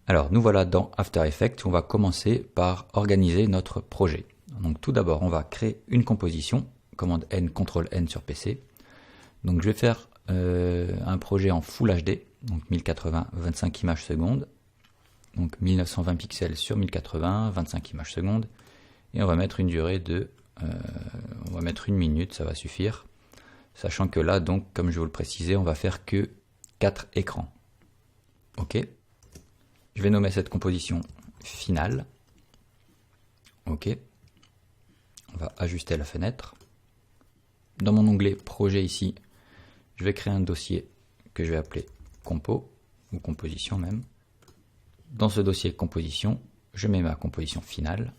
Alors nous voilà dans After Effects, on va commencer par organiser notre projet. Donc tout d'abord on va créer une composition, commande N, CTRL N sur PC. Donc je vais faire un projet en Full HD, donc 1080, 25 images secondes. Donc 1920 pixels sur 1080, 25 images secondes. Et on va mettre une durée de, on va mettre 1 minute, ça va suffire. Sachant que là, donc, comme je vous le précisais, on va faire que 4 écrans. Ok. Je vais nommer cette composition finale. Ok. On va ajuster la fenêtre. Dans mon onglet projet ici, je vais créer un dossier que je vais appeler compo, ou composition même. Dans ce dossier composition, je mets ma composition finale.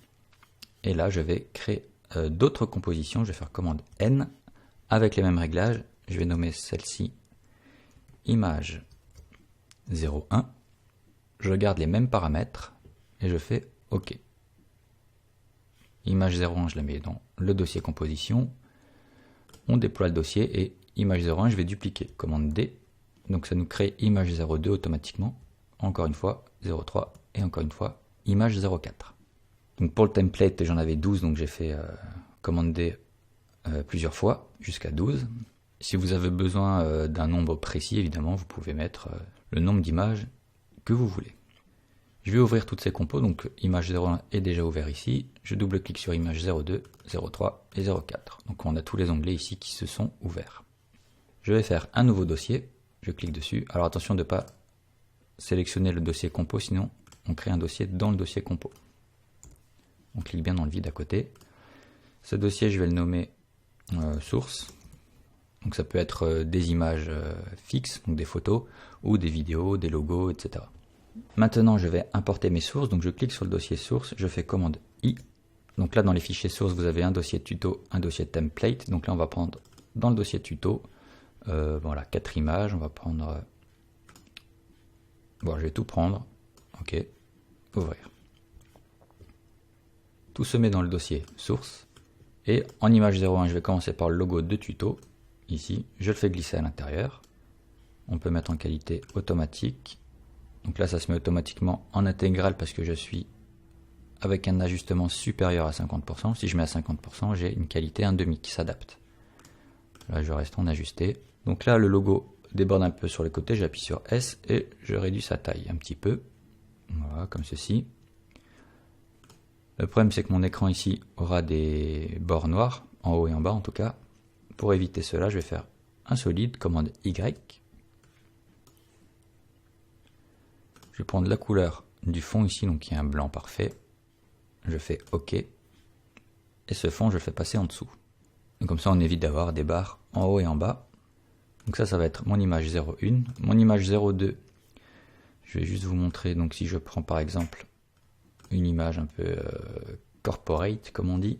Et là, je vais créer d'autres compositions. Je vais faire commande N avec les mêmes réglages. Je vais nommer celle-ci image 01. Je garde les mêmes paramètres et je fais OK. Image 01, je la mets dans le dossier composition. On déploie le dossier et image 01, je vais dupliquer. Commande D. Donc ça nous crée image 02 automatiquement. Encore une fois, 03 et encore une fois, image 04. Donc pour le template, j'en avais 12, donc j'ai fait commande D plusieurs fois, jusqu'à 12. Si vous avez besoin d'un nombre précis, évidemment, vous pouvez mettre le nombre d'images que vous voulez. Je vais ouvrir toutes ces compos, donc image 01 est déjà ouvert ici. Je double-clique sur image 02, 03 et 04. Donc on a tous les onglets ici qui se sont ouverts. Je vais faire un nouveau dossier, je clique dessus. Alors attention de ne pas sélectionner le dossier compo, sinon on crée un dossier dans le dossier compo. On clique bien dans le vide à côté. Ce dossier, je vais le nommer source. Donc ça peut être des images fixes, donc des photos, ou des vidéos, des logos, etc. Maintenant, je vais importer mes sources. Donc je clique sur le dossier source, je fais commande I. Donc là, dans les fichiers sources, vous avez un dossier tuto, un dossier template. Donc là, on va prendre dans le dossier tuto, voilà, 4 images. On va prendre... bon, je vais tout prendre. Ok, ouvrir. Tout se met dans le dossier source. Et en image 01, je vais commencer par le logo de tuto. Ici, je le fais glisser à l'intérieur. On peut mettre en qualité automatique. Donc là, ça se met automatiquement en intégrale parce que je suis avec un ajustement supérieur à 50%. Si je mets à 50%, j'ai une qualité 1,5 qui s'adapte. Là, je reste en ajusté. Donc là, le logo déborde un peu sur les côtés. J'appuie sur S et je réduis sa taille un petit peu. Voilà, comme ceci. Le problème, c'est que mon écran ici aura des bords noirs, en haut et en bas en tout cas. Pour éviter cela, je vais faire un solide, commande Y. Je vais prendre la couleur du fond ici, donc qui est un blanc parfait. Je fais OK. Et ce fond, je le fais passer en dessous. Donc comme ça, on évite d'avoir des barres en haut et en bas. Donc ça va être mon image 01. Mon image 02, je vais juste vous montrer. Donc si je prends par exemple une image un peu corporate, comme on dit.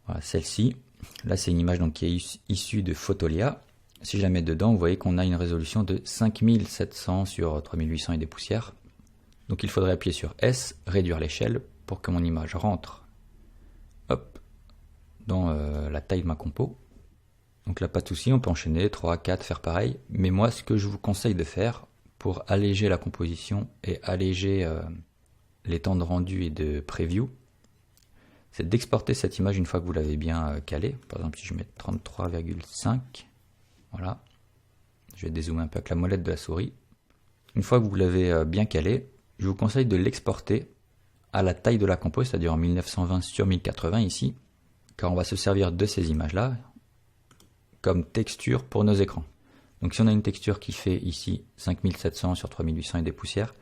Voilà, celle-ci. Là, c'est une image donc, qui est issue de Photolia. Si je la mets dedans, vous voyez qu'on a une résolution de 5700 sur 3800 et des poussières. Donc il faudrait appuyer sur S, réduire l'échelle pour que mon image rentre hop, dans la taille de ma compo. Donc là, pas de souci, on peut enchaîner 3, 4, faire pareil. Mais moi, ce que je vous conseille de faire pour alléger la composition et alléger les temps de rendu et de preview, c'est d'exporter cette image une fois que vous l'avez bien calée. Par exemple, si je mets 33,5, voilà, je vais dézoomer un peu avec la molette de la souris. Une fois que vous l'avez bien calé, je vous conseille de l'exporter à la taille de la compo, c'est-à-dire en 1920 sur 1080 ici, car on va se servir de ces images-là comme texture pour nos écrans. Donc si on a une texture qui fait ici 5700 sur 3800 et des poussières,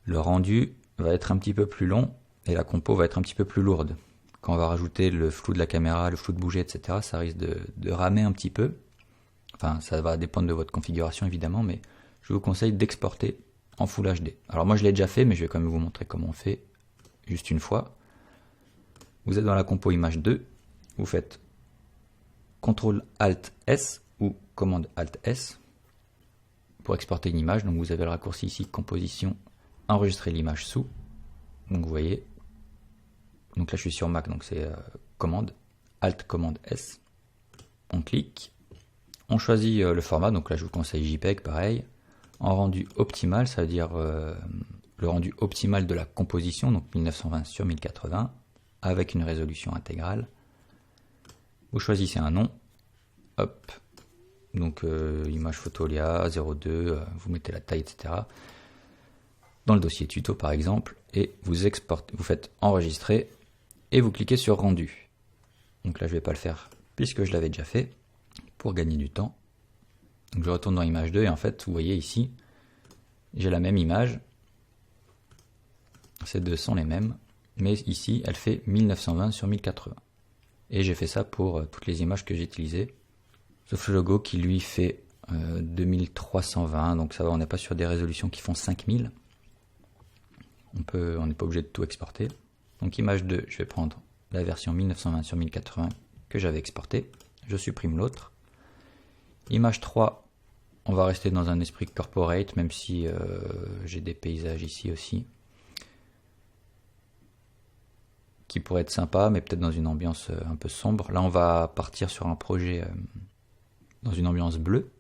le rendu va être un petit peu plus long et la compo va être un petit peu plus lourde. Quand on va rajouter le flou de la caméra, le flou de bouger, etc., ça risque de ramer un petit peu. Enfin, ça va dépendre de votre configuration évidemment, mais je vous conseille d'exporter en Full HD. Alors moi je l'ai déjà fait, mais je vais quand même vous montrer comment on fait juste une fois. Vous êtes dans la compo image 2, vous faites CTRL ALT S ou commande ALT S pour exporter une image. Donc vous avez le raccourci ici composition, enregistrer l'image sous. Donc vous voyez, donc là je suis sur Mac, donc c'est commande ALT commande S. On clique, on choisit le format, donc là je vous conseille JPEG pareil. En rendu optimal, ça veut dire le rendu optimal de la composition, donc 1920 sur 1080, avec une résolution intégrale. Vous choisissez un nom, hop, donc image Fotolia 02, vous mettez la taille, etc. Dans le dossier tuto par exemple, et vous exportez, vous faites enregistrer, et vous cliquez sur rendu. Donc là je ne vais pas le faire puisque je l'avais déjà fait, pour gagner du temps. Donc je retourne dans image 2 et en fait vous voyez ici, j'ai la même image, ces deux sont les mêmes, mais ici elle fait 1920 sur 1080. Et j'ai fait ça pour toutes les images que j'ai utilisées, sauf le logo qui lui fait 2320, donc ça va, on n'est pas sur des résolutions qui font 5000. On n'est pas obligé de tout exporter. Donc image 2, je vais prendre la version 1920 sur 1080 que j'avais exportée, je supprime l'autre. Image 3, on va rester dans un esprit corporate, même si j'ai des paysages ici aussi, qui pourraient être sympas, mais peut-être dans une ambiance un peu sombre. Là, on va partir sur un projet dans une ambiance bleue.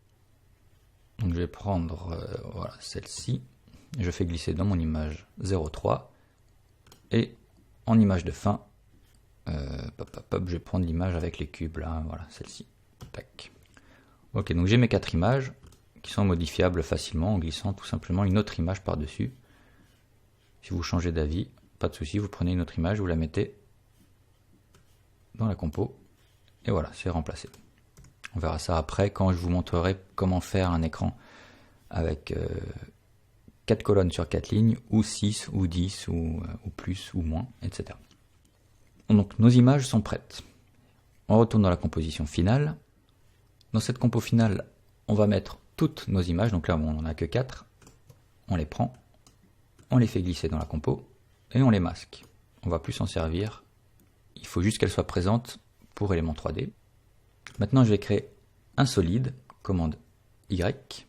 Donc je vais prendre voilà, celle-ci, je fais glisser dans mon image 03, et en image de fin, je vais prendre l'image avec les cubes, là, voilà, celle-ci. Tac. Ok, donc j'ai mes 4 images qui sont modifiables facilement en glissant tout simplement une autre image par-dessus. Si vous changez d'avis, pas de souci, vous prenez une autre image, vous la mettez dans la compo, et voilà, c'est remplacé. On verra ça après quand je vous montrerai comment faire un écran avec 4 colonnes sur 4 lignes, ou 6, ou 10, ou plus, ou moins, etc. Donc nos images sont prêtes. On retourne dans la composition finale. Dans cette compo finale, on va mettre toutes nos images, donc là bon, on n'en a que 4, on les prend, on les fait glisser dans la compo, et on les masque. On va plus s'en servir, il faut juste qu'elles soient présentes pour élément 3D. Maintenant je vais créer un solide, commande Y,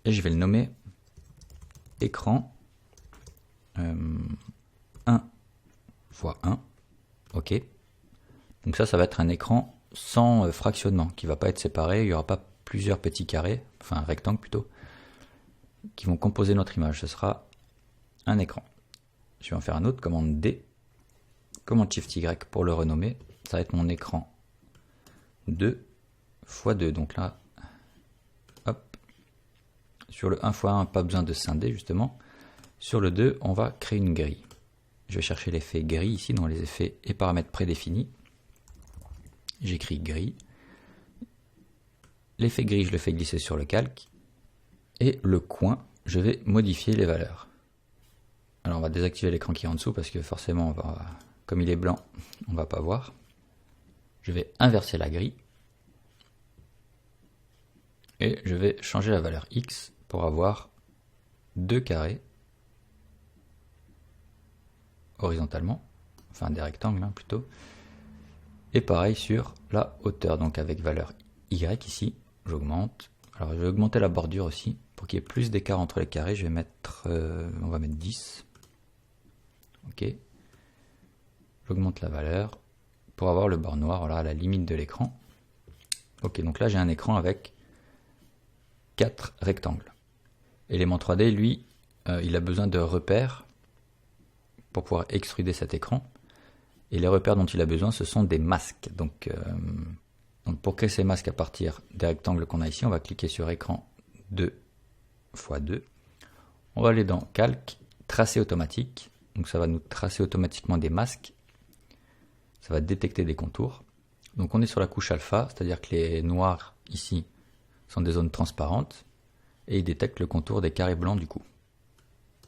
et je vais le nommer écran 1 x 1, ok. Donc ça va être un écran sans fractionnement, qui ne va pas être séparé, il n'y aura pas plusieurs petits carrés, enfin un rectangle plutôt, qui vont composer notre image, ce sera un écran. Je vais en faire un autre, commande D, commande Shift Y pour le renommer, ça va être mon écran 2 x 2, donc là, hop, sur le 1 x 1, pas besoin de scinder justement, sur le 2, on va créer une grille. Je vais chercher l'effet gris ici dans les effets et paramètres prédéfinis, j'écris gris, l'effet gris je le fais glisser sur le calque, et le coin, je vais modifier les valeurs. Alors on va désactiver l'écran qui est en dessous parce que forcément, comme il est blanc, on ne va pas voir. Je vais inverser la grille, et je vais changer la valeur X pour avoir 2 carrés horizontalement, enfin des rectangles hein, plutôt, et pareil sur la hauteur, donc avec valeur Y ici, j'augmente. Alors je vais augmenter la bordure aussi, pour qu'il y ait plus d'écart entre les carrés, je vais mettre, on va mettre 10, ok, j'augmente la valeur, pour avoir le bord noir, voilà, à la limite de l'écran. Ok, donc là j'ai un écran avec 4 rectangles. Élément 3D, lui, il a besoin de repères pour pouvoir extruder cet écran. Et les repères dont il a besoin, ce sont des masques. Donc pour créer ces masques à partir des rectangles qu'on a ici, on va cliquer sur écran 2 x 2. On va aller dans calque, tracer automatique. Donc ça va nous tracer automatiquement des masques. Ça va détecter des contours. Donc on est sur la couche alpha, c'est-à-dire que les noirs ici sont des zones transparentes. Et il détecte le contour des carrés blancs du coup.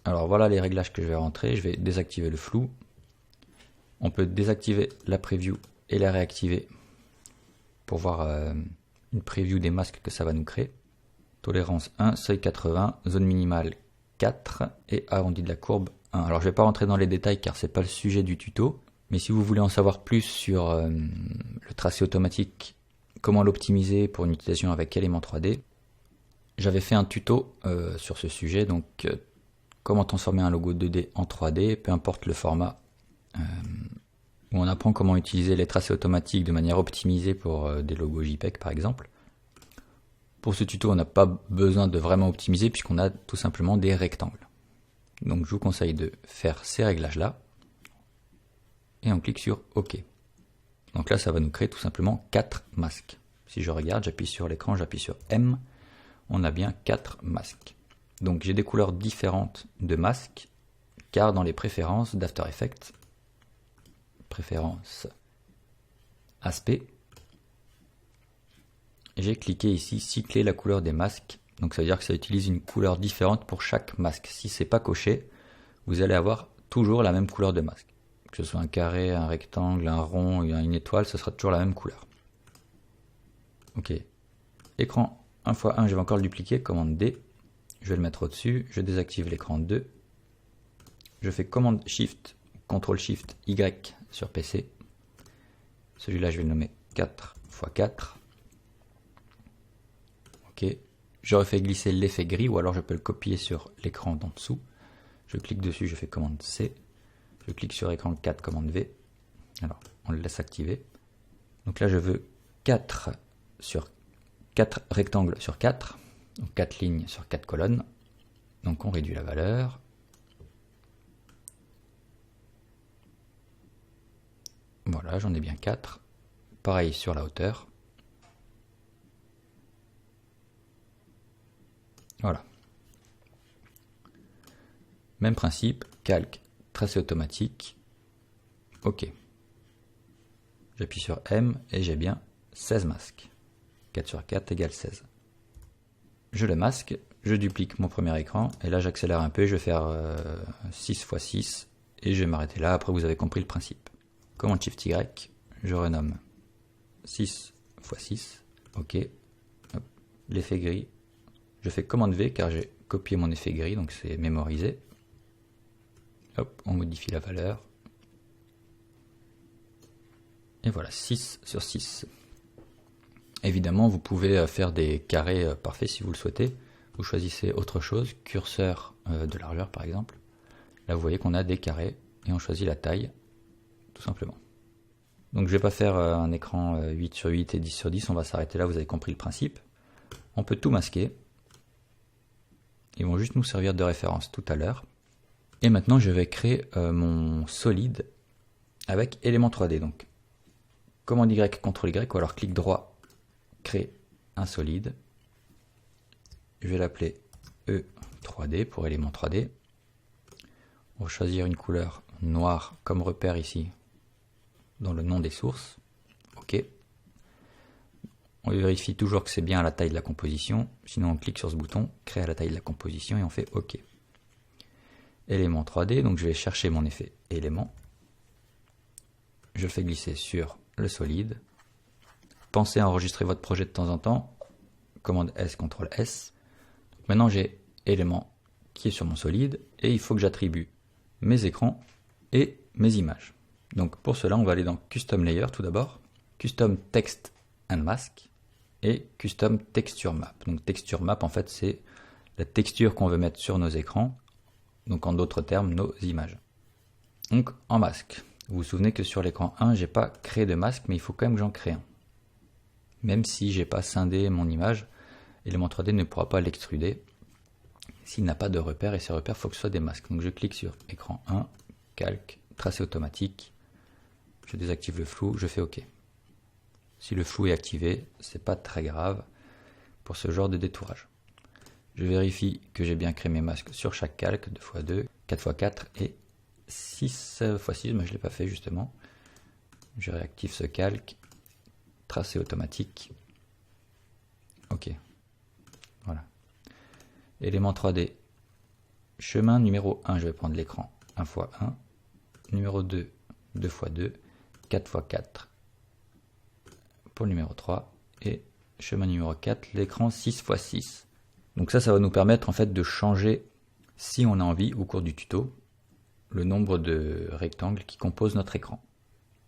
Alors voilà les réglages que je vais rentrer. Je vais désactiver le flou. On peut désactiver la preview et la réactiver pour voir une preview des masques que ça va nous créer. Tolérance 1, seuil 80, zone minimale 4 et arrondi de la courbe 1. Alors je ne vais pas rentrer dans les détails car ce n'est pas le sujet du tuto, mais si vous voulez en savoir plus sur le tracé automatique, comment l'optimiser pour une utilisation avec Element 3D, j'avais fait un tuto sur ce sujet, donc comment transformer un logo 2D en 3D, peu importe le format, où on apprend comment utiliser les tracés automatiques de manière optimisée pour des logos JPEG par exemple. Pour ce tuto, on n'a pas besoin de vraiment optimiser puisqu'on a tout simplement des rectangles. Donc je vous conseille de faire ces réglages-là. Et on clique sur OK. Donc là, ça va nous créer tout simplement 4 masques. Si je regarde, j'appuie sur l'écran, j'appuie sur M, on a bien 4 masques. Donc j'ai des couleurs différentes de masques, car dans les préférences d'After Effects, préférences aspect, j'ai cliqué ici, cycler la couleur des masques. Donc ça veut dire que ça utilise une couleur différente pour chaque masque. Si c'est pas coché, vous allez avoir toujours la même couleur de masque. Que ce soit un carré, un rectangle, un rond, une étoile, ce sera toujours la même couleur. Ok. Écran 1x1, je vais encore le dupliquer, commande D. Je vais le mettre au-dessus, je désactive l'écran 2. Je fais commande Shift, CTRL Shift Y sur PC. Celui-là, je vais le nommer 4x4. Ok. Je refais glisser l'effet gris, ou alors je peux le copier sur l'écran d'en dessous. Je clique dessus, je fais commande C. Je clique sur écran 4, commande V. Alors, on le laisse activer. Donc là, je veux 4 rectangles sur 4. Donc 4 lignes sur 4 colonnes. Donc on réduit la valeur. Voilà, j'en ai bien 4. Pareil sur la hauteur. Voilà. Même principe, calque, tracé automatique. OK. J'appuie sur M et j'ai bien 16 masques. 4 sur 4 égale 16. Je le masque, je duplique mon premier écran et là j'accélère un peu, je vais faire 6 x 6 et je vais m'arrêter là, après vous avez compris le principe. Commande Shift Y, je renomme 6 x 6, OK. L'effet gris, je fais commande V car j'ai copié mon effet gris, donc c'est mémorisé. Hop, on modifie la valeur. Et voilà, 6 sur 6. Évidemment, vous pouvez faire des carrés parfaits si vous le souhaitez. Vous choisissez autre chose, curseur de largeur par exemple. Là, vous voyez qu'on a des carrés et on choisit la taille, tout simplement. Donc, je ne vais pas faire un écran 8 sur 8 et 10 sur 10. On va s'arrêter là, vous avez compris le principe. On peut tout masquer. Ils vont juste nous servir de référence tout à l'heure. Et maintenant, je vais créer mon solide avec élément 3D. Donc, commande Y, CTRL Y, ou alors clic droit, créer un solide. Je vais l'appeler E3D pour élément 3D. On va choisir une couleur noire comme repère ici, dans le nom des sources. OK. On vérifie toujours que c'est bien à la taille de la composition. Sinon, on clique sur ce bouton, créer à la taille de la composition, et on fait OK. Élément 3D, donc je vais chercher mon effet élément. Je le fais glisser sur le solide. Pensez à enregistrer votre projet de temps en temps. Commande S, CTRL S. Maintenant j'ai élément qui est sur mon solide et il faut que j'attribue mes écrans et mes images. Donc pour cela on va aller dans Custom Layer tout d'abord, Custom Text and Mask et Custom Texture Map. Donc Texture Map en fait c'est la texture qu'on veut mettre sur nos écrans, donc en d'autres termes nos images. Donc en masque, vous vous souvenez que sur l'écran 1 j'ai pas créé de masque mais il faut quand même que j'en crée un. Même si j'ai pas scindé mon image, Element 3D ne pourra pas l'extruder s'il n'a pas de repères, et ces repères, il faut que ce soit des masques. Donc je clique sur écran 1, calque, tracé automatique, je désactive le flou, je fais OK. Si le flou est activé, c'est pas très grave pour ce genre de détourage. Je vérifie que j'ai bien créé mes masques sur chaque calque, 2x2, 4x4 et 6x6, mais je ne l'ai pas fait justement. Je réactive ce calque, tracé automatique. OK. Voilà. Élément 3D. Chemin numéro 1, je vais prendre l'écran 1x1. Numéro 2, 2x2. 4x4 pour le numéro 3. Et chemin numéro 4, l'écran 6x6. Donc ça va nous permettre en fait de changer, si on a envie, au cours du tuto, le nombre de rectangles qui composent notre écran.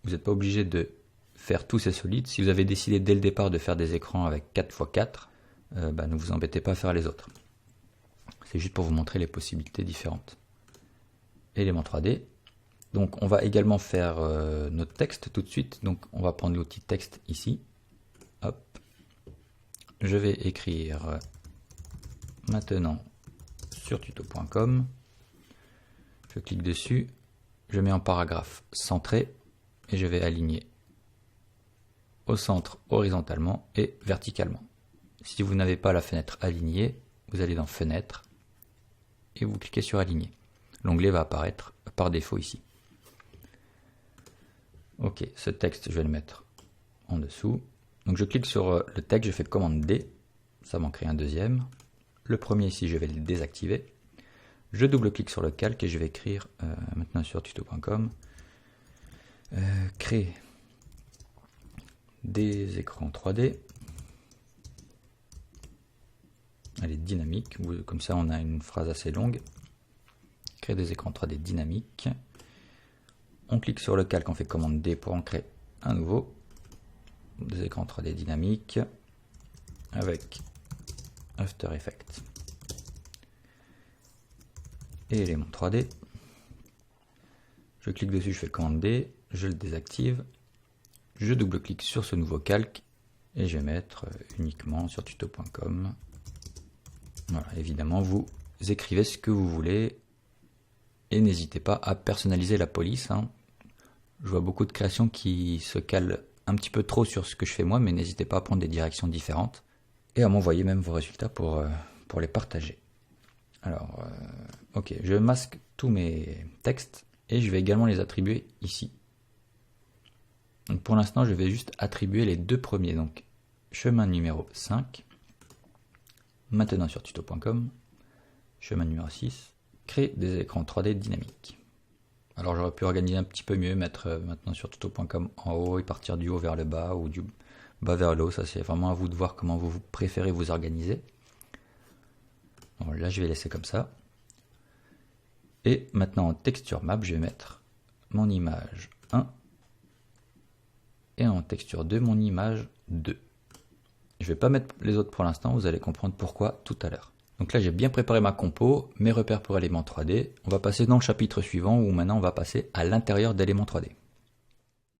Vous n'êtes pas obligé de faire tous ces solides. Si vous avez décidé dès le départ de faire des écrans avec 4x4, ne vous embêtez pas à faire les autres. C'est juste pour vous montrer les possibilités différentes. Élément 3D. Donc on va également faire notre texte tout de suite. Donc on va prendre l'outil texte ici. Hop. je vais écrire maintenant sur tuto.com. Je clique dessus, je mets en paragraphe centré et je vais aligner au centre horizontalement et verticalement. Si vous n'avez pas la fenêtre alignée, vous allez dans Fenêtre et vous cliquez sur Aligner. L'onglet va apparaître par défaut ici. Ok, ce texte, je vais le mettre en dessous. Donc je clique sur le texte, je fais commande D, ça m'en crée un deuxième. Le premier ici, je vais le désactiver. Je double-clique sur le calque et je vais écrire maintenant sur tuto.com créer des écrans 3D. Elle est dynamique, comme ça on a une phrase assez longue. Créer des écrans 3D dynamiques. On clique sur le calque, on fait commande D pour en créer un nouveau. Des écrans 3D dynamiques avec After Effects et éléments 3D. Je clique dessus, je fais commande D, je le désactive. Je double-clique sur ce nouveau calque et je vais mettre uniquement sur tuto.com. Voilà, évidemment, vous écrivez ce que vous voulez et n'hésitez pas à personnaliser la police. Je vois beaucoup de créations qui se calent un petit peu trop sur ce que je fais moi, mais n'hésitez pas à prendre des directions différentes et à m'envoyer même vos résultats pour les partager. Alors, ok, je masque tous mes textes et je vais également les attribuer ici. Donc pour l'instant, je vais juste attribuer les deux premiers. Donc, chemin numéro 5, maintenant sur tuto.com, chemin numéro 6, créer des écrans 3D dynamiques. Alors j'aurais pu organiser un petit peu mieux, mettre maintenant sur tuto.com en haut et partir du haut vers le bas ou du bas vers le haut. Ça c'est vraiment à vous de voir comment vous préférez vous organiser. Bon, là je vais laisser comme ça. Et maintenant en texture map, je vais mettre mon image 1 et en texture 2 mon image 2. Je ne vais pas mettre les autres pour l'instant, vous allez comprendre pourquoi tout à l'heure. Donc là j'ai bien préparé ma compo, mes repères pour éléments 3D. On va passer dans le chapitre suivant où maintenant on va passer à l'intérieur d'éléments 3D.